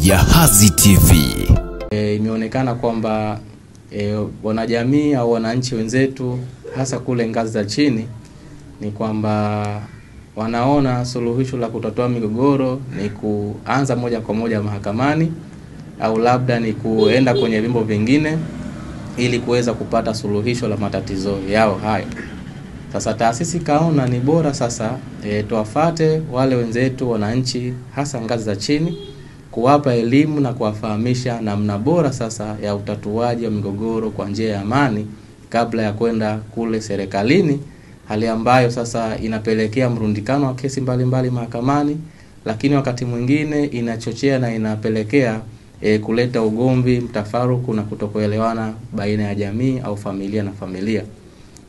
Jahazi TV. Imeonekana kwamba wanajamii au wananchi wenzetu hasa kule ngazi za chini ni kwamba wanaona suluhisho la kutatua migogoro ni kuanza moja kwa moja mahakamani au labda ni kuenda kwenye vyombo vingine ili kuweza kupata suluhisho la matatizo yao hayo. Sasa taasisi kaona ni bora sasa tuwafate wale wenzetu wananchi hasa ngazi za chini, kuwapa elimu na kuwafahamisha namna bora sasa ya utatuaji wa migogoro kwa njia ya amani kabla ya kwenda kule serikalini, hali ambayo sasa inapelekea mrundikano wa kesi mbalimbali mahakamani, lakini wakati mwingine inachochea na inapelekea kuleta ugomvi, mtafaruku na kutokuelewana baina ya jamii au familia na familia.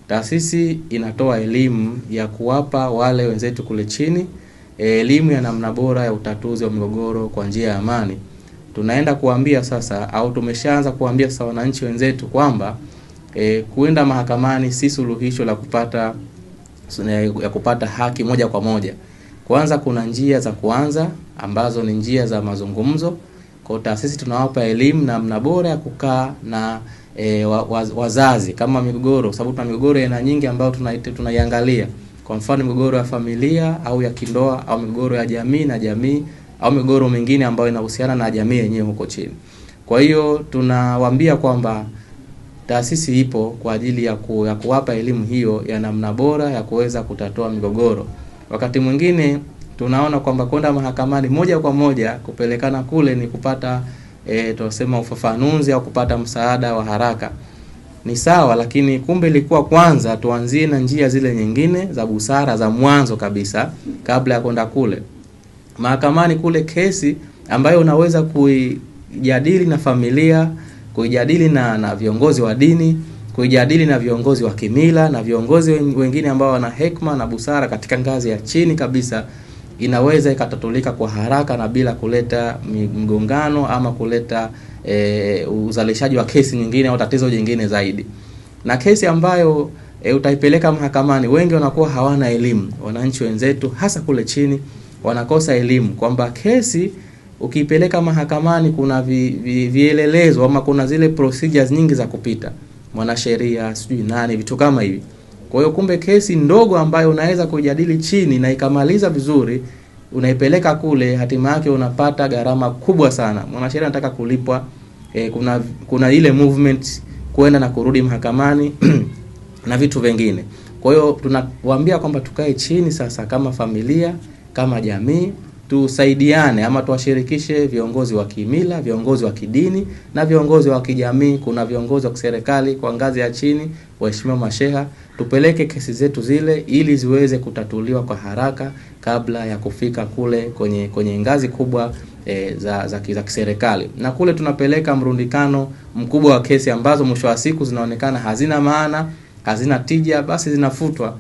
Taasisi inatoa elimu ya kuwapa wale wenzetu kule chini elimu ya namna bora ya utatuzi wa migogoro kwa njia ya amani. Tunaenda kuambia sasa au tumeshaanza kuambia sasa wananchi wenzetu kwamba kuenda mahakamani si suluhisho la kupata haki moja kwa moja. Kwanza kuna njia za kuanza ambazo ni njia za mazungumzo. Kwa taasisi tunawapa elimu namna bora ya kukaa na wazazi kama migogoro, sababu tuna migogoro aina nyingi ambayo tunaiangalia. Kwa mfano migogoro ya familia au ya kindoa au migogoro ya jamii na jamii au migogoro mingine ambayo inahusiana na jamii yenyewe huko chini. Kwa hiyo tunawaambia kwamba taasisi ipo kwa ajili ya kuwapa elimu hiyo ya namna bora ya kuweza kutatua migogoro. Wakati mwingine tunaona kwamba kwenda mahakamani moja kwa moja kupelekana kule ni kupata tunasema ufafanuzi au kupata msaada wa haraka. Ni sawa, lakini kumbe ilikuwa kwanza tuanzie na njia zile nyingine za busara za mwanzo kabisa kabla ya kwenda kule mahakamani. Kule kesi ambayo unaweza kuijadili na familia, kuijadili na viongozi wa dini, kuijadili na viongozi wa kimila na viongozi wengine ambao wana hekima na busara katika ngazi ya chini kabisa, inaweza ikatatulika kwa haraka na bila kuleta mgongano ama kuleta uzalishaji wa kesi nyingine au tatizo jingine zaidi. Na kesi ambayo utaipeleka mahakamani, wengi wanakuwa hawana elimu. Wananchi wenzetu hasa kule chini wanakosa elimu kwamba kesi ukipeleka mahakamani kuna vielelezo ama kuna zile procedures nyingi za kupita, mwanasheria sijui nani, vitu kama hivi. Kwa hiyo kumbe kesi ndogo ambayo unaweza kujadili chini na ikamaliza vizuri, unaipeleka kule, hatima yake unapata gharama kubwa sana. Mwanasheria anataka kulipwa, kuna ile movement kwenda na kurudi mahakamani na vitu vingine. Kwa hiyo tunawaambia kwamba tukae chini sasa kama familia, kama jamii, tusaidiane ama tuwashirikishe viongozi wa kimila, viongozi wa kidini na viongozi wa kijamii. Kuna viongozi wa kiserikali kwa ngazi ya chini, waheshimiwa masheha, tupeleke kesi zetu zile ili ziweze kutatuliwa kwa haraka kabla ya kufika kule kwenye ngazi kubwa za kiserikali. Na kule tunapeleka mrundikano mkubwa wa kesi ambazo mwisho wa siku zinaonekana hazina maana, hazina tija, basi zinafutwa.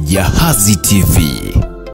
Jahazi TV.